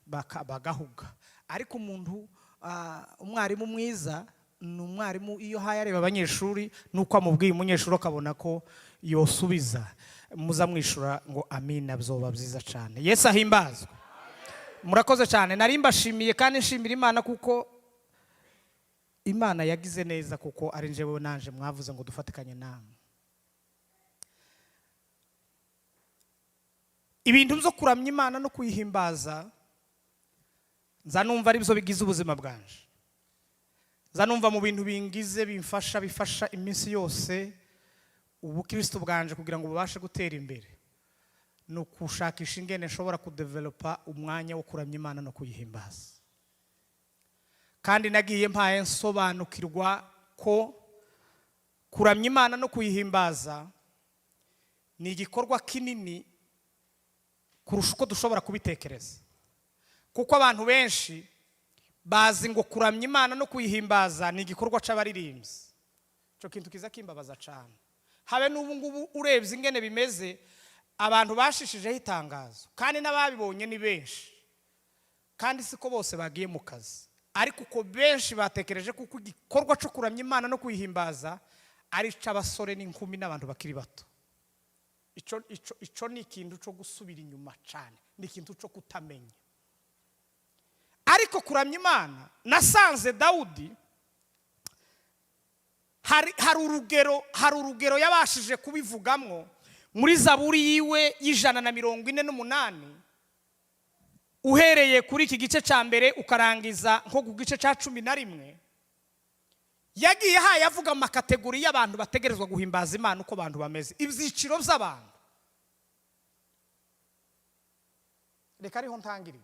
bagahuga. Ariko umuntu umwarimu mwiza ni umwarimu iyo hayareba abanyeshuri nuko amubwiye umunyeshuri akabona ko yosubiza, muza mwishura ngo amina, byoba byiza cyane. Yesu ahimbazwe. Murakoze cyane. Nari mbashimiye kandi nshimira Imana kuko Imana yagize neza, kuko ari njyewe nanje mwavuze ngo dufatikanye namwe. Ibintu byo kuramya Imana no kuyihimbaza nza numva ari byo bigize ubuzima bwanje. Nza numva mu bintu bingize bifasha iminsi yose ubukristo bwanje kugira ngo bubashe gutera imbere, no kushakisha ingene nshobora kudevelopa umwanya wo kuramya Imana no kuyihimbaza. Kandi nagiye mpaye nsobanukirwa ko kuramya Imana no kuyihimbaza ni igikorwa kinini kurusha uko dushobora kubitekereza. Kuko abantu benshi bazi ngo kuramya Imana no kuyihimbaza ni igikorwa c'abaririmbyi. Cyo kintu kiza kimbabaza cyane. Habe n'ubu ngubu urebye ingene bimeze, abantu bashishijeho itangazo kandi n'ababibonye ni benshi, kandi siko bose bagiye mu kazi. Ariko uko benshi batekereje kuko igikorwa cyo kuramya Imana no kuyihimbaza ari c'abasore n'inkumi n'abantu bakiri bato. Ico ni ikintu cyo gusubira inyuma cyane, ni ikintu cyo kutamenya. Ariko kuramya Imana nasanze Dawudi hari urugero yabashije kubivugamwo muri Zaburi yiwe y'148, uhereye kuri iki gice cya mbere ukarangiza nko ku gice cya 11. Yagiye yavuga mu kategori y'abantu bategerezwa guhimbaza Imana uko abantu bameze, ibyiciro by'abantu. Reka ariho ntangirira.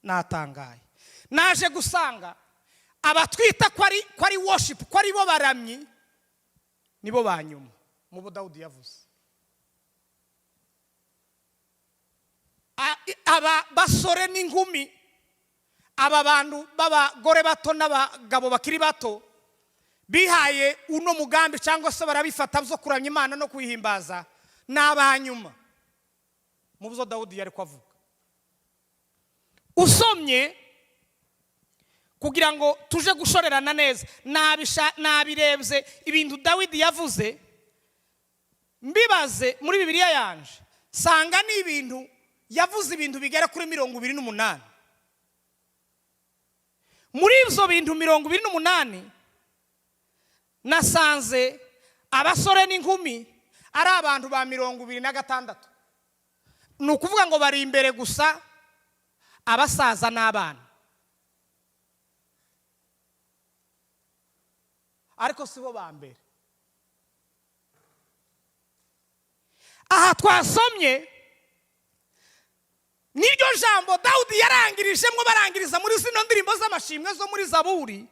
Natangaye naje gusanga abatwita ko ari worship, ko ari bo baramyi, nibo banyuma mu bo Dawudi yavuze. Aba basore n'inkumi, aba bantu b'abagore bato n'abagabo bakiri bato bihaye uno mugambi cyangwa se barabifata byo kuramya Imana no kuyihimbaza, n'abanyuma mu byo Dawudi yari kwavuga. Usomye kugira ngo tuje gushorerana neza, nabirebye ibintu Dawidi yavuze, mbibaze muri Bibiliya yanje sanga ni ibintu yavuze ibintu bigera kuri 28. Muri ibyo bintu 28 nasanze abasore n'inkumi ari abantu ba 26. Ni ukuvuga ngo bari imbere gusa abasaza n'abana. Ariko sibo ba mbere. Aha twasomye niryo jambo Dawudi yarangirijemo barangiriza muri zino ndirimbo z'amashimwe zo muri Zaburi.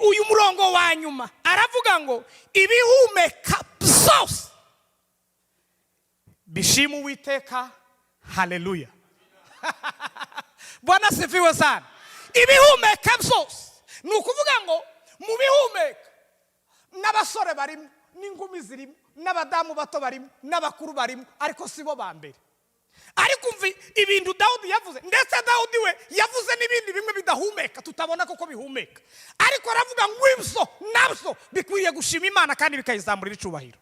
Uyu murongo wa nyuma aravuga ngo ibihumeka byose bishimu Uwiteka. Haleluya. Bwana sifiwe sana. Ibihumeka byose ni ukuvuga ngo mu bihumeka n'abasore barimo, n'inkumi zirimo, n'abadamu bato barimo, n'abakuru barimo, ariko sibo ba mbere. Ariko umvi ibintu Dawudi yavuze, ndetse Dawudi we yavuze n'ibindi bimwe bidahumeka tutabona koko bihumeka, ariko aravuga ngo ibyo nabyo bikwiriye gushima Imana kandi bikayizamurira icubahiro.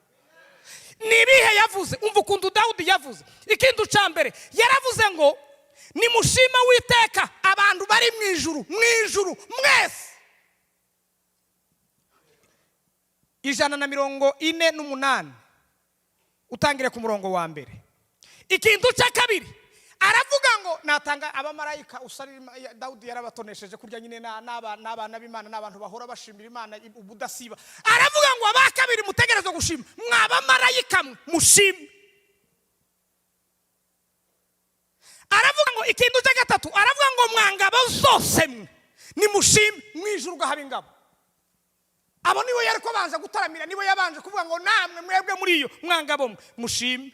Nibihe yavuze? Umva ukuntu Dawudi yavuze. Ikintu cya mbere yaravuze ngo nimushima Uwiteka abantu bari mu ijuru mwese. 148 utangire ku murongo wa mbere. Ikintu cya kabiri aravuga ngo natanga abamarayika usarira. Dawudi yarabatonesheje kurya nyine n'abana b'Imana n'abantu bahora bashimira Imana ubudasiba. Aravuga ngo abakabiri mutegerezwa gushima, mwabamarayika mushime. Aravuga ngo ikintu cya gatatu aravuga ngo mwangabo zose ni mushime mu ijuru gahaba ingabo. Abo niwe yari ko banza gutaramira, niwe yabanje kuvuga ngo namwe mwebwe muri iyo mwangabo mushime.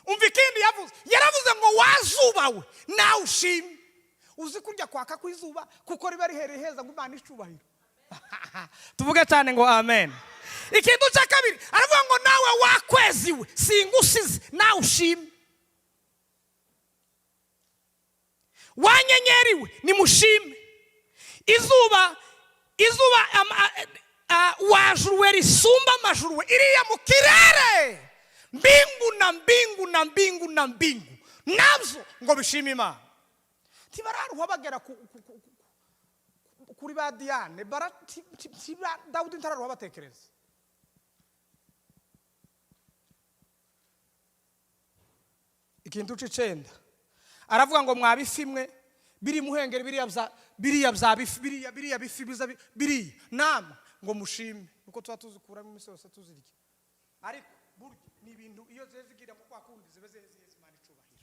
Umva ikindi yavuze, yaravuze ngo wazubawe nawe ushime. Uzi kurya kwaka kwizuba kuko riba rihereye heza ngo Imana icubahiro. Tuvuge cyane ngo amen. Ikintu cya kabiri aravuga ngo nawe wakweziwe singusize nawe ushime. wanyenyeriwe nimushime. Izuba wajuruwe risumba amajuruwe iriya mu kirere, mbingu na mbingu na mbingu na mbingu nabyo ngo bishime Imana. Ntibararuha bagera kuri ba Diane, Dawudi ntararuha batekereza. Ikintu c'icenda aravuga ngo mwabifimwe biri muhengeri biriya bifi biza biriya nama ngo mushime, nuko tuba tuzikuramo iminsi yose tuzirya. Ariko burya ni ibintu iyo zigira mu kwakundi zibe ziheza Imana icubahiro.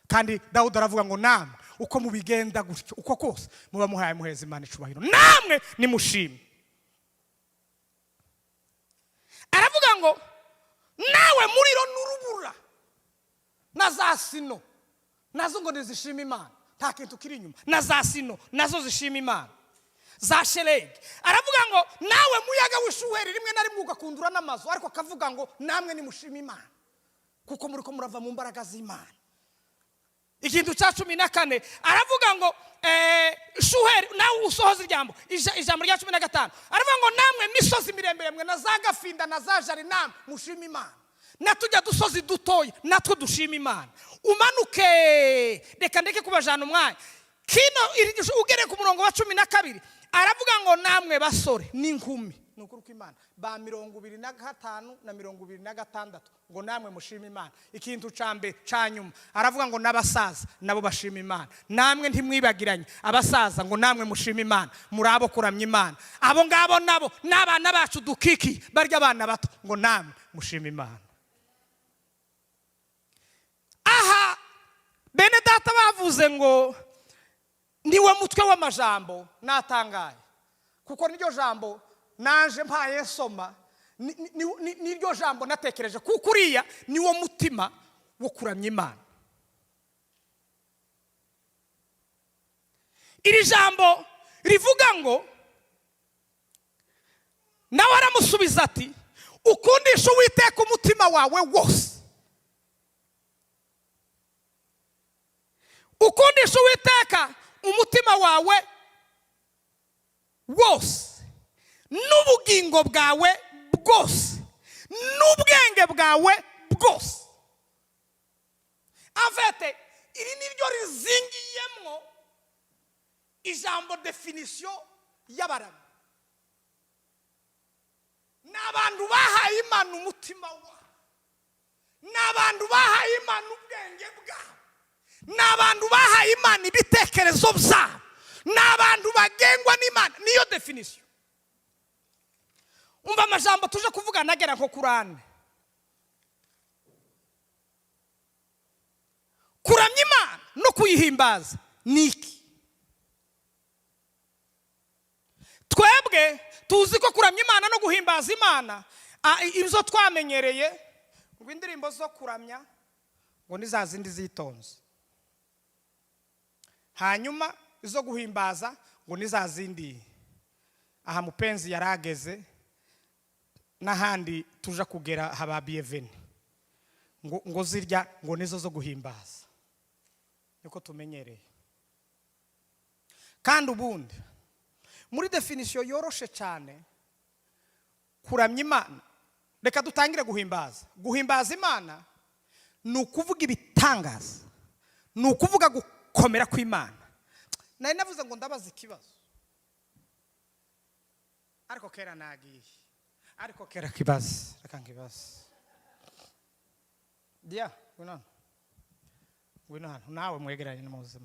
Kandi Dawudi aravuga ngo namwe uko mubigenda gutyo uko kose muba muhaye muheza Imana icubahiro, namwe nimushime. Aravuga ngo nawe muriro n'urubura na za sino nazo ngo nizishima Imana, nta kintu kiri inyuma. Na za sino nazo zishima Imana, za shelegi. Aravuga ngo nawe muyaga w'ishuheri rimwe na rimwe ugakundura n'amazu, ariko akavuga ngo namwe nimushima Imana kuko muri ko murava mu mbaraga z'Imana. Ikintu cya 14 aravuga ngo shuheri nawe usohoza ijambo rya 15 aravuga ngo namwe misozi miremire mwe na za gafinda na za jari namwe mushima Imana, natujya dusozi dutoya natwo dushima Imana. Umanuke reka ndeke kubajana umwanya kino ugere ku murongo wa 12 aravuga ngo namwe basore n'inkumi nukuri ko Imana ba 25 na 26 ngo namwe mushima Imana. Ikintu cambe canyuma aravuga ngo n'abasaza nabo bashima Imana, namwe ntimwibagiranye abasaza ngo namwe mushima Imana, murabo kuramya Imana. Abo ngabo nabo n'abana bacu dukiki barya abana bato ngo namwe mushima Imana. Aha bene data bavuze ngo niwe mutwe w'amajambo natangaye, kuko niryo jambo nanje mpaye soma, niryo jambo natekereje kuko uriya niwo mutima wo kuramya Imana. Iri jambo rivuga ngo nawe aramusubiza ati ukundisha Uwiteka umutima wawe wose, ukundisha Uwiteka umutima wawe wose n'ubugingo bwawe bwose n'ubwenge bwawe bwose. Afete iri niryo rizingiyemo ijambo definition y'abarami. N'abantu bahaye Imana umutima wabo, n'abantu bahaye Imana ubwenge bwabo, n'abantu bahaye Imana ibitekerezo byabo, n'abantu bagengwa n'Imana. Niyo definition. Umva amajambo tuje kuvuga nagera nko Kurane. Kuramya Imana no kuyihimbaza Niki. Twebwe tuzi ko kuramya Imana no guhimbaza Imana ibyo twamenyereye ngo indirimbo zo kuramya ngo nizazindi zitonze, hanyuma izo guhimbaza ngo nizazindi aha mupenzi yarageze n'ahandi tuja kugera haba bienvenue ngo zirya ngo nizo zo guhimbaza, niko tumenyereye. Kandi ubundi muri definition yoroshe cyane kuramya Imana, reka dutangire guhimbaza. Guhimbaza Imana ni ukuvuga ibitangaza, ni ukuvuga gukomera kw'Imana. Nari navuze ngo ndabaza ikibazo, ariko kera nagiye, ariko kera kibazo reka nkibazo. Dia wina nawe mwegeranye n'umuze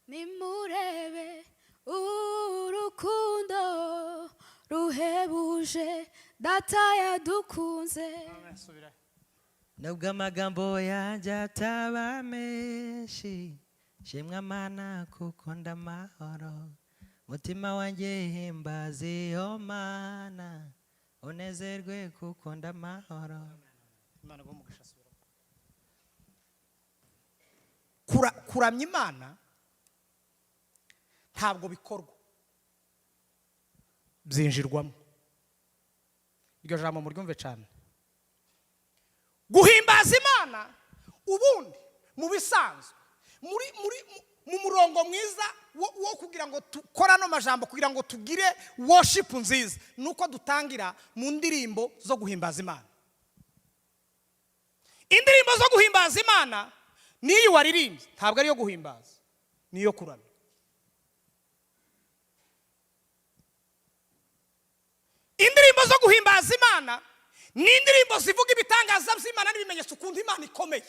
nimurebe urukundo ruhebuje data yadukunze. Nubwo amagambo yanjye ataba menshi, shimwa Mana kuko ndamahoro, mutima wanjye himbaza iyo Mana, unezerwe kuko ndamahoro. Imana gomugisha sura. Kuramya Imana ntabwo bikorwa, byinjirwamo. Iryo jambo muryumve cyane. Guhimbaza Imana ubundi mu bisanzwe mu murongo mwiza wo kugira ngo tukora no majambo kugira ngo tugire worship nziza nuko dutangira mu ndirimbo zo guhimbaza Imana. Indirimbo zo guhimbaza Imana niyo waririmbye ntabwo ari yo guhimbaza, niyo kuramya. Indirimbo zo guhimbaza Imana ni indirimbo zivuga ibitangaza by'Imana n'ibimenyetso, ukunda Imana ikomeye,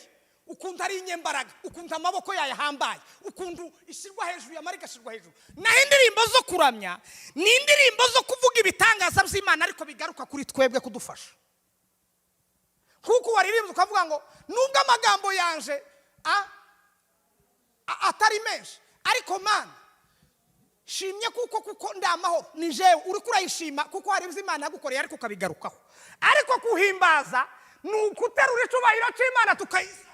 ukunda ari inyembaraga, ukunda amaboko yayo ahambaye, ukunda ishyirwa hejuru ya marika ishyirwa hejuru. Naho indirimbo zo kuramya ni indirimbo zo kuvuga ibitangaza by'Imana ariko bigaruka kuri twebwe kudufasha. Kuko waririmbye ukavuga ngo nubwo amagambo yanje atari menshi ariko Mana shimye kuko ndamahoro ni jewe uri kurayishima kuko hari Imana yagukoreye ariko kabigarukaho. Ariko kuhimbaza ni ukuterura icubahiro cy'Imana tukayizamura.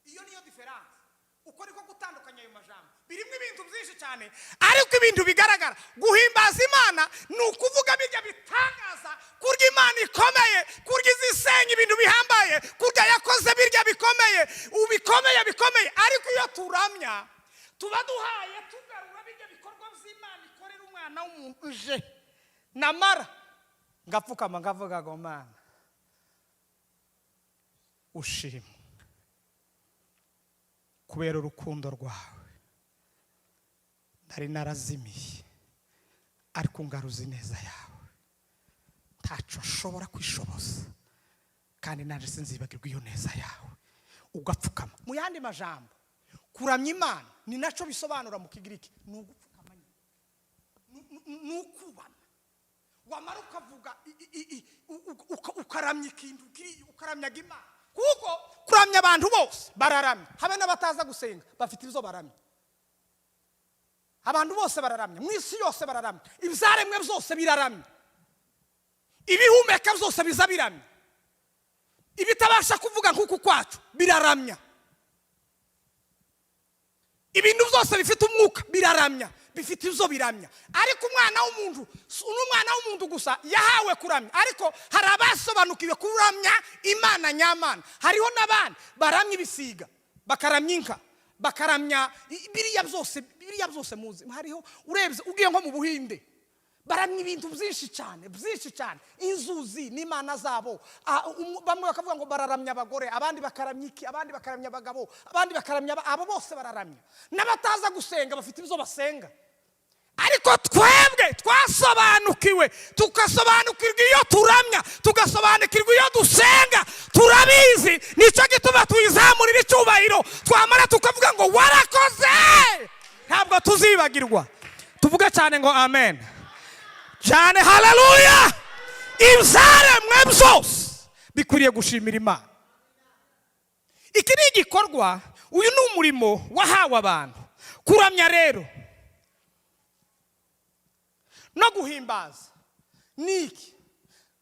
Iyo niyo difference. Uko niko gutandukanya ayo majambo. Birimo ibintu byinshi cyane ariko ibintu bigaragara. Guhimbaza Imana ni ukuvuga bijya bitangaza kurya Imana ikomeye, kurya izisenya ibintu bihambaye, kurya yakoze birya bikomeye, bikomeye. Ariko iyo turamya tuba duhaye tugarura bijya bikorwa by'Imana ikorera umwana w'umuntu je namara ngapfukama ngavuga ngo Mana ushimwe kubera urukundo rwawe, ndari narazimiye ariko ngaruzi neza yawe, ntaco nshobora kwishoboza kandi naje sinzibagirwa iyo neza yawe. Ugapfukama mu yandi majambo kuramya Imana ni naco bisobanura mu Kigiriki ni ugupfukamanya, ni ukubana. Wamara ukavuga ukaramya ikintu ukaramya Imana, kuko kuramya abantu bose bararamya, habe n'abataza gusenga bafite ibyo baramya. Abantu bose bararamya, mu isi yose bararamya, ibyaremwe byose biraramya, ibihumeka byose biza biramya, ibitabasha kuvuga nk'uku kwacu biraramya, ibintu byose bifite umwuka biraramya, bifite ibyo biramya. Ariko umwana w'umuntu gusa yahawe kuramya, ariko hari abasobanukiwe kuramya Imana nyamana. Hariho n'abandi baramya ibisiga, bakaramya inka, bakaramya biriya byose muzi. Hariho urebye ugiye nko mu Buhinde baramya ibintu byinshi cyane, inzuzi n'Imana zabo. Bamwe bakavuga ngo bararamya abagore, abandi bakaramya iki, abandi bakaramya abagabo, abandi bakaramya abo bose bararamya. N'abataza gusenga bafite ibyo basenga. Ariko twebwe twasobanukiwe, tugasobanukirwa iyo turamya, tugasobanukirwa iyo dusenga, turabizi. Nicyo gituma tuyizamurira icyubahiro, twamara tukavuga ngo warakoze, ntabwo tuzibagirwa. Tuvuge cyane ngo amen cyane, haleluya. Ibyaremwe byose bikwiriye gushimira Imana. Iki ni igikorwa, uyu ni umurimo wahawe abantu. Kuramya rero no guhimbaza Niki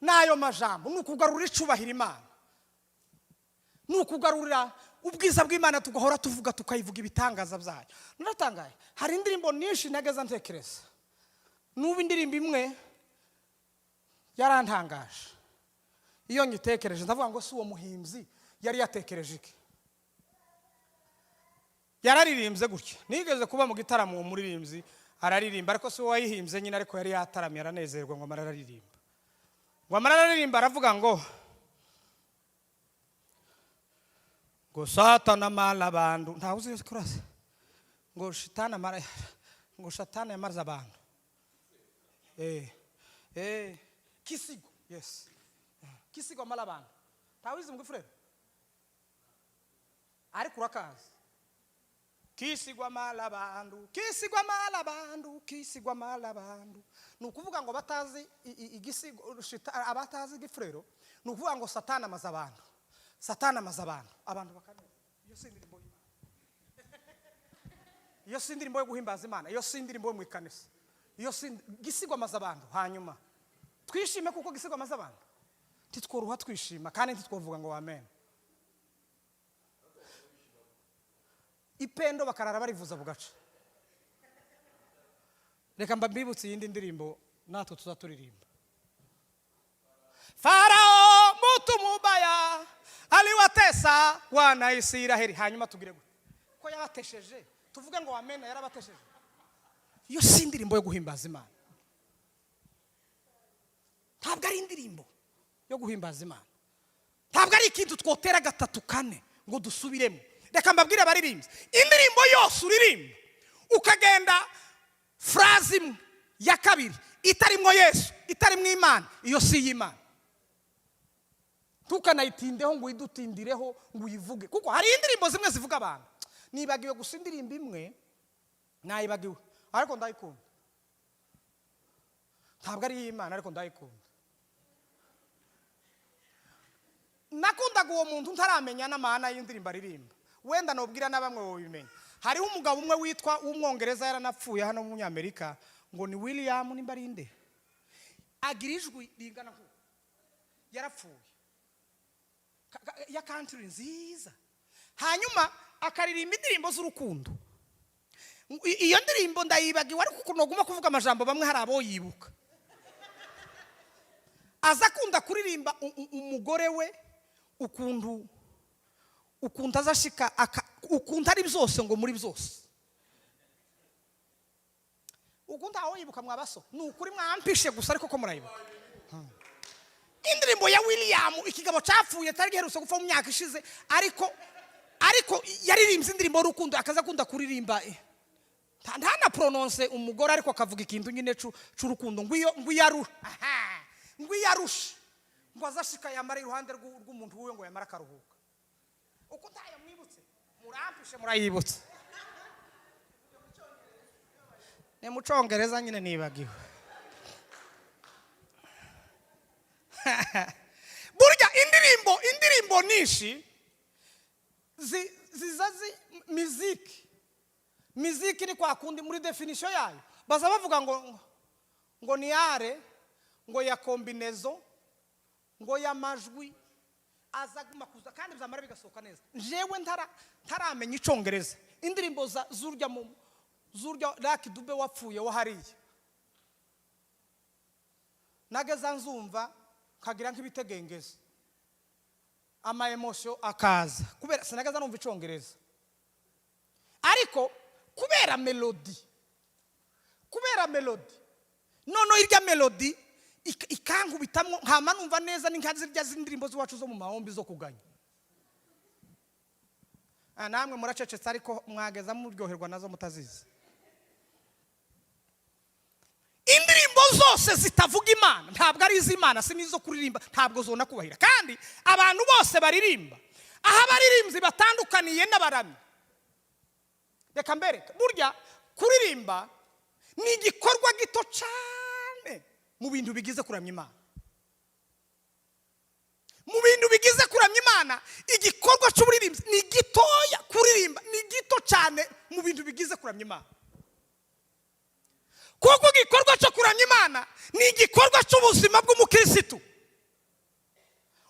nayo majambo ni ukugarura icubahiro Imana, ni ukugarurira ubwiza bw'Imana, tugahora tuvuga tukayivuga ibitangaza byayo. Naratangaye, hari indirimbo nyinshi nageza ntekereza, n'ubu indirimbo imwe yarantangaje. Iyo nyitekereje ndavuga ngo si uwo muhimbyi yari yatekereje iki? Yararirimbye gutya. Nigeze kuba mu gitaramo umuririmbyi araririmba, ariko si wayihimbye nyine, ariko yari yataramye aranezerwa ngo amararirimba. Ngo amararirimba aravuga ngo Satana mala abantu, ntawe uzi kurasa. Ngo Satana yamaze abantu. Kisigo, yes. Kisigo mala abantu. Ntawe uzi mugufurere. Ariko urakaza. Kisigwa mala bandu, kisigwa mala bandu. Nukuvuga ngo batazi igisigo abatazi igifrero, nukuvuga ngo Satana amaze abantu. Satana amaze abantu bakaneza. Iyo sindirimbo y'Imana. Iyo sindirimbo yo guhimbaza Imana, iyo sindirimbo yo mu ikanisa. Iyo gisigwa amaze abantu, hanyuma twishime kuko gisigwa amaze abantu. Titworuha twishima kandi ntitwovuga ngo amen. Ipendo bakarara barivuza bugaca. Reka mbibutse yindi ndirimbo natwe tuzaturirimba. Farao mutu mubaya aliwate kutesa wana Isiraheli. Hanyuma tugire gute ko yabatesheje tuvuge ngo amena yarabatesheje. Iyo si indirimbo yo guhimbaza Imana. Ntabwo ari indirimbo yo guhimbaza Imana. Ntabwo ari ikintu twotera gatatu kane ngo dusubiremo. Reka mbabwire abaririmbyi, indirimbo yose uririmba ukagenda phrase imwe ya kabiri itarimwo Yesu, itarimwo Imana, iyo si y'Imana. Tukanayitindeho ngo idutindireho ngo uyivuge, kuko hari indirimbo zimwe zivuga abantu. Nibagiwe gusa indirimbo imwe nayibagiwe, ariko ndayikunda. Ntabwo ari y'Imana ariko ndayikunda. Nakundaga uwo muntu ntaramenya n'amana y'indirimbo aririmba. Wenda nobwira na bamwe bobimenya. Hariho umugabo umwe witwa w'umwongereza yaranapfuye hano mu Amerika ngo ni William Nimbarinde. Agira ijwi ringana nko yarapfuye. Ya country nziza. Hanyuma akaririmba indirimbo z'urukundo. Iyo ndirimbo ndayibagiwe ariko kunoguma kuvuga amajambo bamwe hari abo yibuka. Aza kunda kuririmba umugore we ukuntu azashika ukuntu ari byose ngo muri byose. Ukuntu aho yibuka mwabaso nukuri mwampishe gusa ariko ko murayibuka. Indirimbo ya William ikigabo cyapfuye tari giherutse gupfa mu myaka ishize, ariko yaririmbye indirimbo y'urukundo akaza kunda kuririmba. Ntana pronounce umugore ariko akavuga ikintu nyine cy'urukundo ngo yarusha ngo azashika yamara iruhande rw'umuntu wiwe ngo yamara karuhuka. Uko ntayo mwibutse murampishe murayibutse. Ne mucongereza nyine nibagiwe. Burya indirimbo nishi zizazi muziki ni kwa kundi muri definition yayo baza bavuga ngo ni are ngo ya kombinezo ngo ya majwi azaguma kuza kandi bizamara bigasohoka neza. Jewe ntaramenya icongereza. Indirimbo zurya Lucky Dube wapfuye wahariye nageza nzumva kagira nk'ibitegengeza ama emotion akaza kubera sinagaza numva icongereza, ariko kubera melody nono irya melody ikankubitamwo nkama numva neza n'inkazi rya zindirimbo z'iwacu zo mu mahombi zo kuganya. Namwe muracecetse ariko mwageza muryoherwa nazo mutazizi. Indirimbo zose zitavuga Imana ntabwo ari iz'Imana, si nizo kuririmba, ntabwo zona kubahira. Kandi abantu bose baririmba aha baririmbyi batandukaniye n'abarami. Reka mbere burya kuririmba ni igikorwa gito cyane mu bintu bigize kuramya Imana. Mu bintu bigize kuramya Imana igikorwa cy'uburirimbyi ni gitoya. Kuririmba ni gito cyane mu bintu bigize kuramya Imana. Kuko igikorwa cyo kuramya Imana ni igikorwa cy'ubuzima bw'umukristo.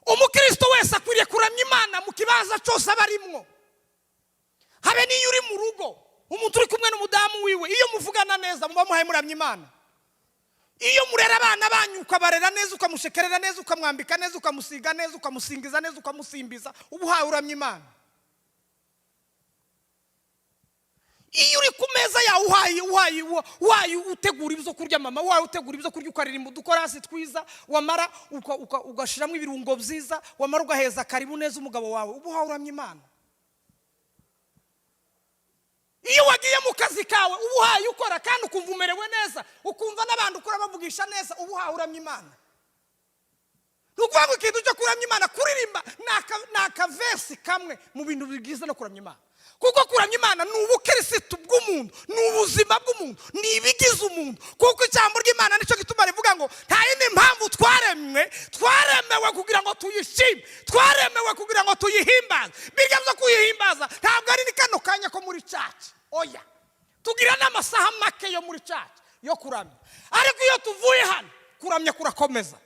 Umukristo wese akwiriye kuramya Imana mu kibaza cyose abarimwo. Habe niyo uri mu rugo umuntu uri kumwe n'umudamu wiwe, iyo muvugana neza muba muhaye muramya Imana. Iyo murera abana banyu ukabarera neza, ukamushekerera neza, ukamwambika neza, ukamusiga neza, ukamusingiza neza, ukamusimbiza, ubuhaye uramya Imana. Iyo uri ku meza yawe uhaye utegura ibyo kurya mama, uhaye utegura ibyo kurya ukaririmba udukorasi twiza, wamara ugashiramo ibirungo byiza, wamara ugaheza karibu neza umugabo wawe, ubuhaye uramya Imana. Iyo wagiye mu kazi kawe ubuhaye ukora kandi ukumva umerewe neza, ukumva n'abantu ukora bavugisha neza, ubuhaye uramya Imana. Nukuvuga ngo ikintu cyo kuramya Imana kuririmba n'akavesi kamwe mu bintu bigize no kuramya Imana. Kuko kuramya Imana ni ubukristo bw'umuntu, ni ubuzima bw'umuntu, ni ibigize umuntu. Kuko ijambo ry'Imana nicyo gituma rivuga ngo nta yindi mpamvu twaremewe kugira ngo tuyishime, twaremewe kugira ngo tuyihimbaze. Birya byo kuyihimbaza ntabwo ari ni kano kanya ko muri church. Oya, tugira n'amasaha make yo muri church yo kuramya. Ariko iyo tuvuye hano kuramya kurakomeza.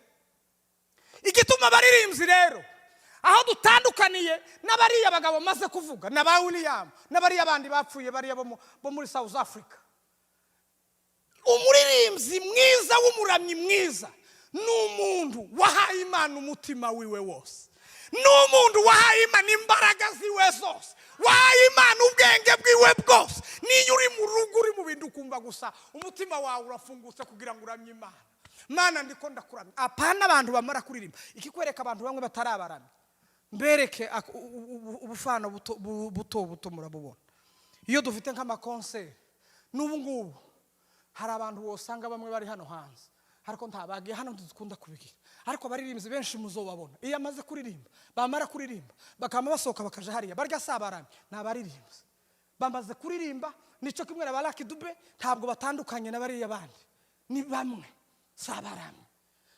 Igituma abaririmbyi rero aho dutandukaniye n'abariya bagabo maze kuvuga n'aba William n'abariya bandi bapfuye bariya bo muri South Africa. Umuririmbyi mwiza w'umuramyi mwiza ni umuntu wahaye Imana umutima wiwe wose. n'umuntu wahaye Imana imbaraga ziwe zose, wahaye Imana ubwenge bwiwe bwose. Niyo uri mu rugo uri mu bintu ukumva gusa umutima wawe urafungutse kugira ngo uramye Imana. Mana ndiko ndakuramya. Apana abantu bamara kuririmba. Ikikwereka abantu bamwe batarabaramya. Mbereke ubufano buto murabubona. Iyo dufite nk'amakonseri n'ubu ngubu hari abantu wosanga bamwe bari hano hanze, ariko ntabagiye hano dukunda kubigira. Ariko abaririmbyi benshi muzobabona iyo amaze kuririmba, bamara kuririmba bakama basohoka bakaja hariya barya sabaramye. N'abaririmbyi bamaze kuririmba nico kimwe na Baraki Dube, ntabwo batandukanye na bariya bandi, ni bamwe sabaramye.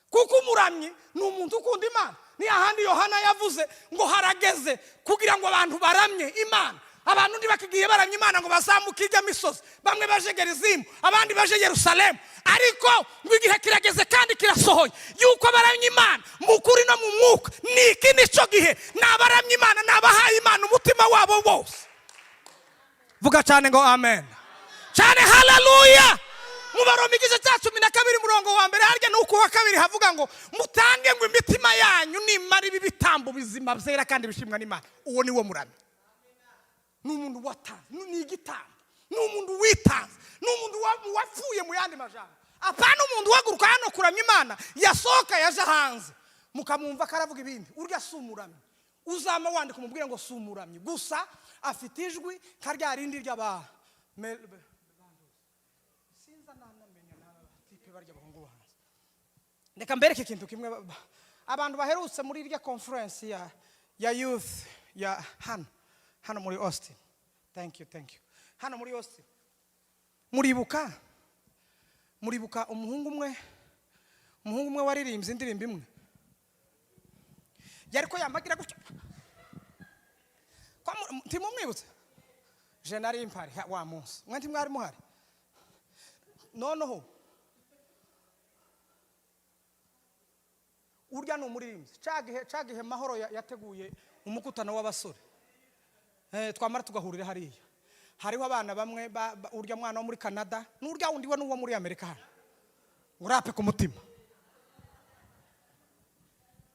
Kuko umuramyi ni umuntu ukunda Imana. Ni ahandi Yohana yavuze ngo harageze kugira ngo abantu baramye Imana. Abantu ndibakigiye baramye Imana ngo bazamuke ijya misozi, bamwe baje Gerizimu, abandi baje Yerusalemu. Ariko ngo igihe kirageze kandi kirasohoye yuko baramye Imana mu kuri no mu mwuka. Niki nico gihe nabaramye Imana, nabahaye Imana umutima wabo wose. Vuga cyane ngo amen. Cyane haleluya. Mu Baroma igice cya 12 murongo wa mbere harya nuko wa kabiri havuga ngo mutange ngo imitima yanyu nimara ibi bitambo bizima byera kandi bishimwa n'Imana. Uwo ni wo muramyi. N'umuntu watanze, n'igitambo, n'umuntu witanze, n'umuntu wapfuye mu yandi majambo. Apana umuntu waguruka hano kuramya Imana yasohoka yaje hanze mukamumva karavuga ibindi. Urya sumuramyi. Uzama wandika umubwire ngo sumuramyi. Gusa afite ijwi karya rindi ry'aba Ndeka mbereke ikintu kimwe. Abantu baherutse muri irya conference ya youth ya hano muri Austin. Thank you. Hano muri Austin. Muribuka umuhungu umwe waririmbye indirimbo imwe. Yariko yambagira gutya. Kwa ntimumwibutse. Je nari impari wa munsi. Mwanti mwari muhari. Noneho urya no muririmbyi cagihe mahoro yateguye umukutano w'abasore. Twamara tugahurira hariya. Hariho abana bamwe urya mwana wo muri Canada n'urya wundi we n'uwo muri Amerika. Urape ku mutima.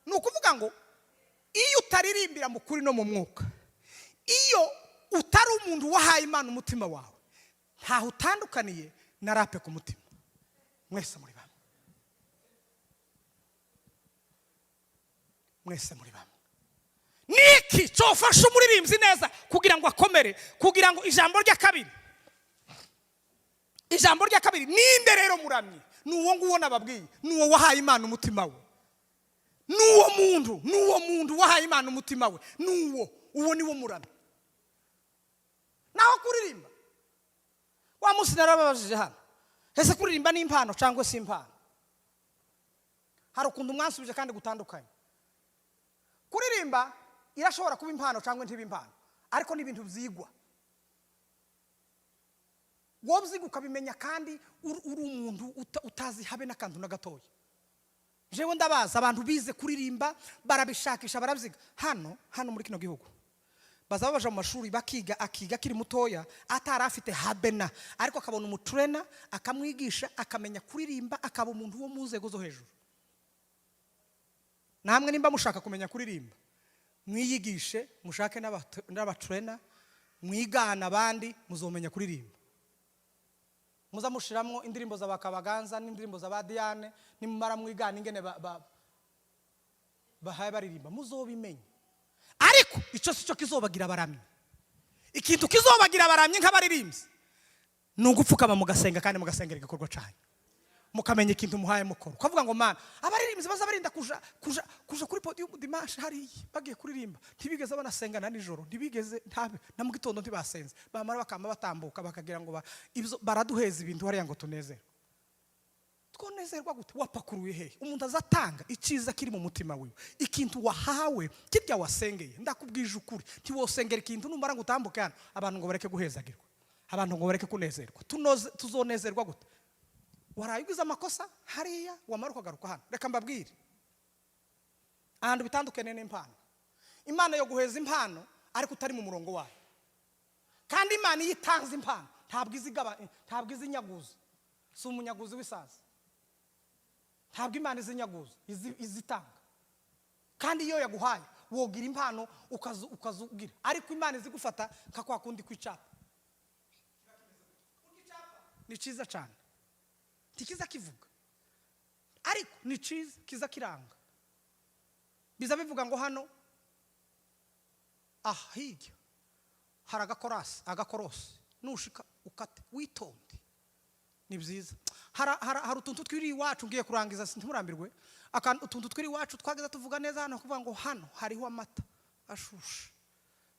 Nukuvuga ngo iyo utaririmbira mu kuri no mu mwuka, iyo utari umuntu wahaye Imana umutima wawe, ntaho utandukaniye na rape ku mutima. Mwese muri bamwe. Niki cyofasha umuririmbyi neza kugira ngo akomere, kugira ngo ijambo rya kabiri ninde rero muramyi? Nuwo nguwo nababwiye, nuwo wahaye Imana umutima we. Nuwo muntu wahaye Imana umutima we. Uwo niwo muramyi. Naho kuririmba wa munsi narababajije hano, ese kuririmba ni impano cyangwa si impano? Hari ukuntu mwansubije kandi gutandukanye. Kuririmba irashobora kuba impano cyangwa ntiba impano, ariko ni ibintu byigwa. Wobyiga ukabimenya kandi uri umuntu utazi habe n'akantu na gatoya. Jewe ndabaza abantu bize kuririmba barabishakisha barabyiga. Hano muri kino gihugu bazaba baje mu mashuri akiga kiri mutoya atarafite habena, ariko akabona umutrena akamwigisha akamenya kuririmba, akaba umuntu wo mu nzego zo hejuru. Namwe nimba mushaka kumenya kuririmba, mwiyigishe, mushake n'abatrena, mwigana abandi muzomenya kuririmba. Muza mushiramwo indirimbo za Bakabaganza n'indirimbo za Badiane, nimumara mwigana ingene bahaye baririmba muzobimenye. Ariko ico sico kizobagira abaramyi. Ikintu kizobagira abaramyi nk'abaririmbyi nugupfukama mugasenga kandi mugasengera igikorwa cyanyu, mukamenya ikintu muhaye mukoro. Ukavuga ngo Mana, abaririmbyi baza barinda kuja kuri podium dimanche hari bagiye kuririmba, ntibigeze banasenga na nijoro, ntibigeze na mu gitondo ntibasenze, bamara bakama batambuka bakagira ngo ibyo baraduheza ibintu hariya ngo tunezerwe. Twonezerwa gute? Wapakuruye he? Umuntu azatanga iciza kiri mu mutima wiwe, ikintu wahawe kirya wasengeye. Ndakubwije ukuri, ntiwosengera ikintu numara ngo utambuke hano abantu ngo bareke guhezagirwa, abantu ngo bareke kunezerwa. Tuzonezerwa gute? Warayugize amakosa hariya wamara ukagaruka hano. Reka mbabwire ahantu bitandukanye n'impano. Imana yo guheza impano ariko utari mu murongo wayo, kandi Imana yitanze impano ntabwo izinyaguza. Si umunyaguzi w'isazi, ntabwo Imana izinyaguza, izitanga. Kandi iyo yaguhaye wogira impano ukazugira, ariko Imana izi gufata nka kwa kundi kw'icapa. Ni cyiza cyane, ntikiza kivuga, ariko ni cyiza kiza kiranga. Biza bivuga ngo hano hirya hari agakorosi nushika ukate witonde, ni byiza. Hari utuntu twiri iwacu, ngiye kurangiza ntimurambirwe, utuntu twiri iwacu twageza tuvuga neza hano, kuvuga ngo hano hariho amata ashushe,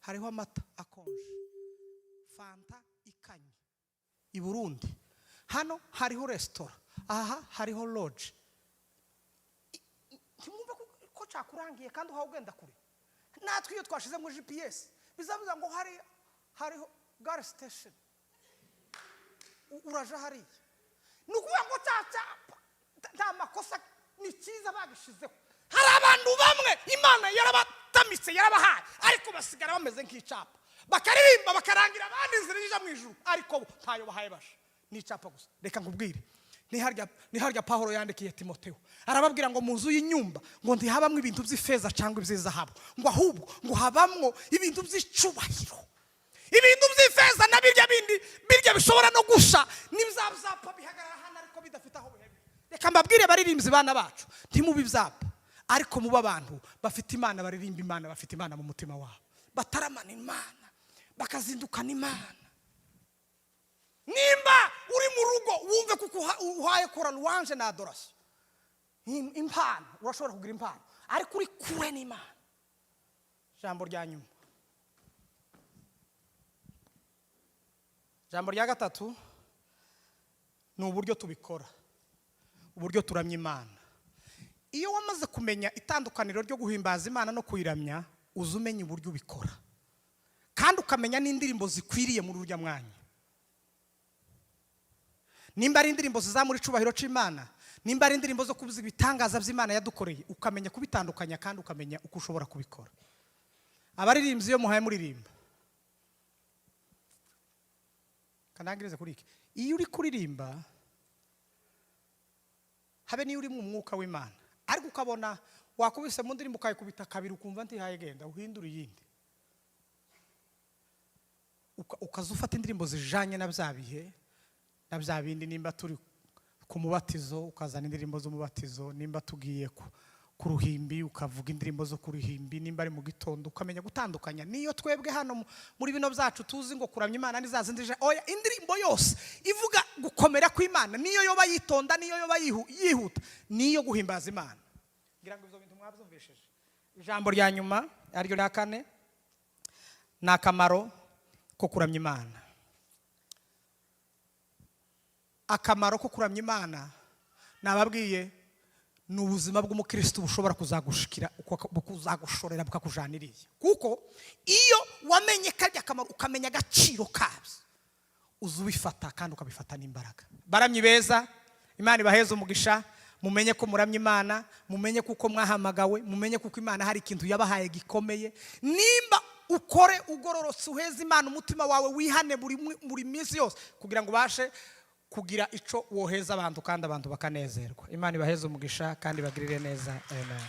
hariho amata akonje, fanta ikanye. I Burundi hano hariho resitora, aha hariho lodge. Ntimwumva ko cyakurangiye kandi uhawe ugenda kure. Natwe iyo twashize mu GPS bizavuga ngo hariho gas station, uraja hariya. Nukuvuga ngo cyapa nta makosa, ni cyiza bagishizeho. Hari abantu bamwe Imana yarabatamitse yarabahaye, ariko basigara bameze nk'icapa, bakaririmba bakarangira abandi inzira ija mu ijuru, ariko ntayo bahaye basha, ni icapa gusa. Reka ngubwire, ni harya Pawulo yandikiye Timoteyo, arababwira ngo mu nzu y'inyumba ngo ntihabamwe ibintu by'ifeza cyangwa iby'izahabu, ngo ahubwo ngo habamwo ibintu by'icubahiro. Ibintu by'ifeza na birya bishobora no gusha, n'ibyapa bihagarara hano ariko bidafite aho bihebye. Reka mbabwire baririmbyi bana bacu, ntimubi byapa, ariko muba abantu bafite Imana, baririmba Imana, bafite Imana mu mutima wabo, bataramana Imana, bakazindukana Imana. Nimba uri mu rugo wumve kuko uhaye kora louange na adoration, impano urashobora kugira impano, ariko uri kure n'Imana. Jambo rya nyuma, jambo rya gatatu ni uburyo tubikora, uburyo turamya Imana. Iyo wamaze kumenya itandukaniro ryo guhimbaza Imana no kuyiramya, uzumenya uburyo ubikora, kandi ukamenya n'indirimbo zikwiriye muri urya mwanya. Nimba ari indirimbo zizamura icubahiro c'Imana, nimba ari indirimbo zo kuvuza ibitangaza by'Imana yadukoreye, ukamenya kubitandukanya kandi ukamenya uko ushobora kubikora. Abaririmbyi iyo muhaye muririmba, kanangirize kuri iki, iyo uri kuririmba habe niyo uri mu mwuka w'Imana, ariko ukabona wakubise mu ndirimbo ukayikubita kabiri ukumva ntihaye genda uhindura iyindi, ukazufata indirimbo zijanye na bya bihe na bya bindi. Nimba turi ku mubatizo ukazana indirimbo z'umubatizo, nimba tugiye ku ruhimbi ukavuga indirimbo zo ku ruhimbi, nimba ari mu gitondo ukamenya gutandukanya. Niyo twebwe hano muri bino byacu tuzi ngo kuramya Imana nizazindije, oya, indirimbo yose ivuga gukomera kw'Imana, niyo yoba yitonda, niyo yoba yihuta, niyo guhimbaza Imana. Ngira ngo ibyo bintu mwabyumvishije. Ijambo rya nyuma aryo rya kane ni akamaro ko kuramya Imana. Akamaro ko kuramya Imana nababwiye ni ubuzima bw'umukristo bushobora kuzagushikira, bukuzagushorera bukakujaniriye. Kuko iyo wamenye karya akamaro, ukamenya agaciro kabyo, uzubifata kandi ukabifata n'imbaraga. Baramyi beza, Imana ibaheze umugisha, mumenye ko muramya Imana, mumenye kuko mwahamagawe, mumenye kuko Imana hari ikintu yabahaye gikomeye. Nimba ukore ugororotse, uheze Imana umutima wawe, wihane buri minsi yose kugira ngo ubashe kugira ico woheza abantu kandi abantu bakanezerwa. Imana ibaheze umugisha kandi bagirire neza. Amen.